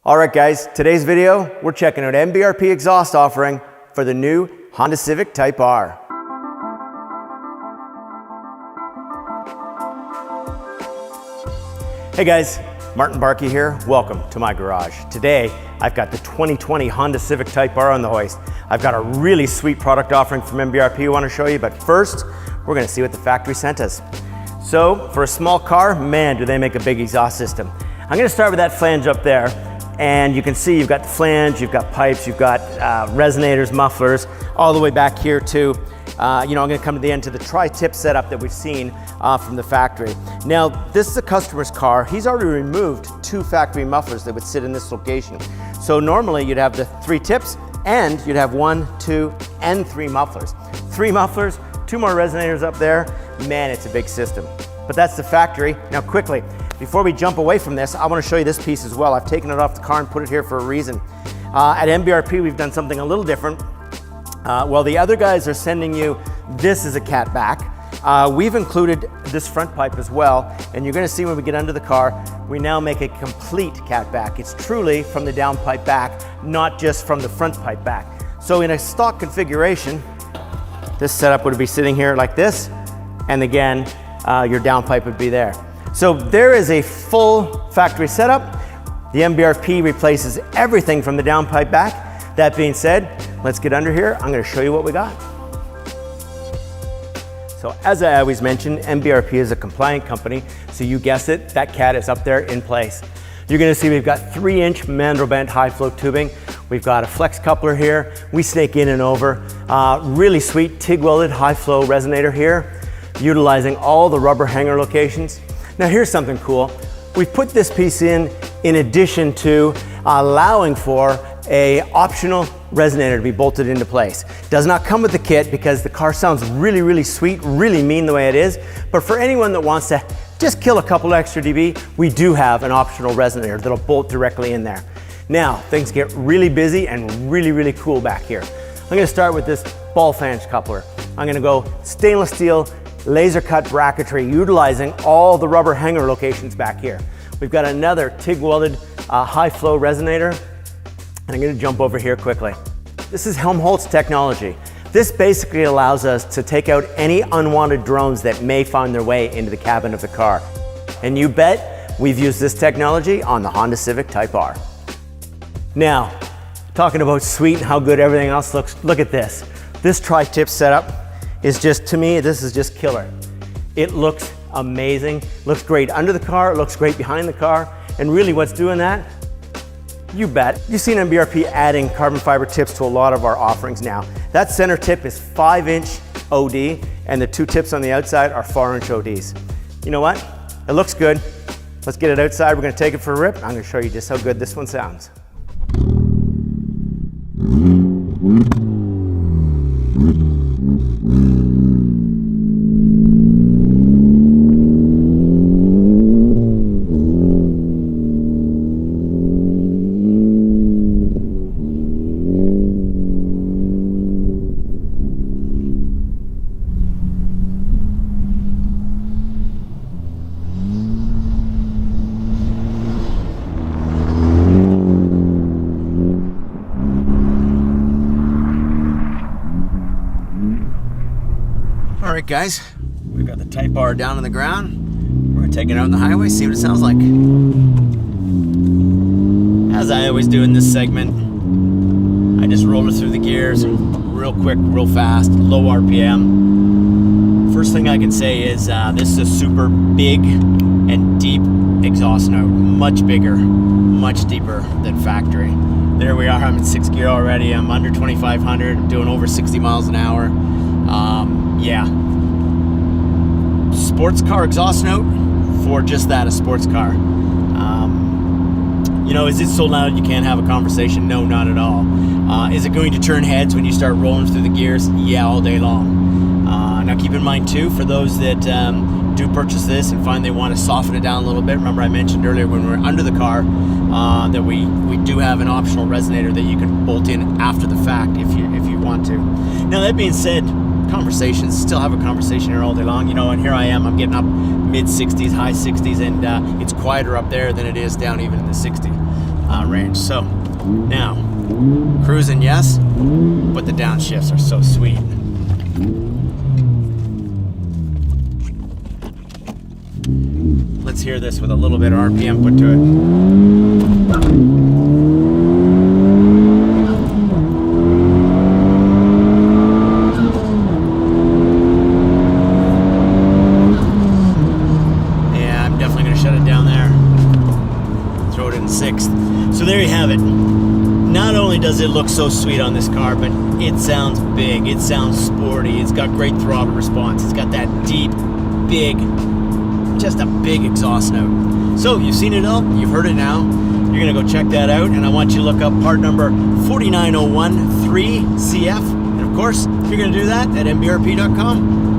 All right guys, today's video, we're checking out MBRP exhaust offering for the new Honda Civic Type R. Hey guys, Martin Barkey here. Welcome to my garage. Today, I've got the 2020 Honda Civic Type R on the hoist. I've got a really sweet product offering from MBRP I want to show you, but first, we're going to see what the factory sent us. So, for a small car, man, do they make a big exhaust system. I'm going to start with that flange up there. And you can see you've got the flange, you've got pipes, you've got resonators, mufflers, all the way back here too. I'm gonna come to the end to the tri-tip setup that we've seen from the factory. Now, this is a customer's car. He's already removed 2 factory mufflers that would sit in this location. So normally you'd have the 3 tips and you'd have 1, 2, and 3 mufflers. 3 mufflers, 2 more resonators up there. Man, it's a big system. But that's the factory. Now quickly, before we jump away from this, I want to show you this piece as well. I've taken it off the car and put it here for a reason. At MBRP, we've done something a little different. While the other guys are sending you this as a cat back, we've included this front pipe as well. And you're going to see when we get under the car, we now make a complete cat back. It's truly from the down pipe back, not just from the front pipe back. So in a stock configuration, this setup would be sitting here like this. And again, your down pipe would be there. So there is a full factory setup. The MBRP replaces everything from the downpipe back. That being said, let's get under here. I'm going to show you what we got. So as I always mention, MBRP is a compliant company. So you guessed it, that cat is up there in place. You're going to see we've got 3-inch mandrel bent high flow tubing. We've got a flex coupler here. We snake in and over. Really sweet TIG welded high flow resonator here, utilizing all the rubber hanger locations. Now here's something cool. We've put this piece in addition to allowing for a optional resonator to be bolted into place. Does not come with the kit because the car sounds really, really sweet, really mean the way it is. But for anyone that wants to just kill a couple extra dB, we do have an optional resonator that'll bolt directly in there. Now, things get really busy and really, really cool back here. I'm gonna start with this ball flange coupler. I'm gonna go stainless steel laser cut bracketry, utilizing all the rubber hanger locations back here. We've got another TIG welded high flow resonator, and I'm going to jump over here quickly. This is Helmholtz technology. This basically allows us to take out any unwanted drones that may find their way into the cabin of the car. And you bet we've used this technology on the Honda Civic Type R. Now, talking about sweet and how good everything else looks, look at this. This tri-tip setup is just, to me, this is just killer. It looks amazing, looks great under the car, it looks great behind the car, and really what's doing that? You bet. You've seen MBRP adding carbon fiber tips to a lot of our offerings now. That center tip is 5-inch OD, and the 2 tips on the outside are 4-inch ODs. You know what? It looks good. Let's get it outside, we're gonna take it for a rip. I'm gonna show you just how good this one sounds. All right guys, we've got the Type R down on the ground. We're gonna take it out on the highway, see what it sounds like. As I always do in this segment, I just roll it through the gears, real quick, real fast, low RPM. First thing I can say is this is a super big and deep exhaust note, much bigger, much deeper than factory. There we are, I'm in 6th gear already, I'm under 2,500, I'm doing over 60 miles an hour. Yeah, sports car exhaust note for just that, a sports car. Is it so loud you can't have a conversation? No, not at all. Is it going to turn heads when you start rolling through the gears? Yeah, all day long. Now keep in mind too, for those that do purchase this and find they want to soften it down a little bit, remember I mentioned earlier when we were under the car that we do have an optional resonator that you can bolt in after the fact if you want to. Now that being said, conversations, still have a conversation here all day long, and here I am, I'm getting up mid 60s, high 60s, and it's quieter up there than it is down even in the 60s. range. So now, cruising, yes, but the downshifts are so sweet. Let's hear this with a little bit of RPM put to it. So there you have it. Not only does it look so sweet on this car, but it sounds big, it sounds sporty, it's got great throttle response, it's got that deep, big, just a big exhaust note. So you've seen it all, you've heard it now, you're gonna go check that out, and I want you to look up part number 49013CF, and of course, you're gonna do that at MBRP.com.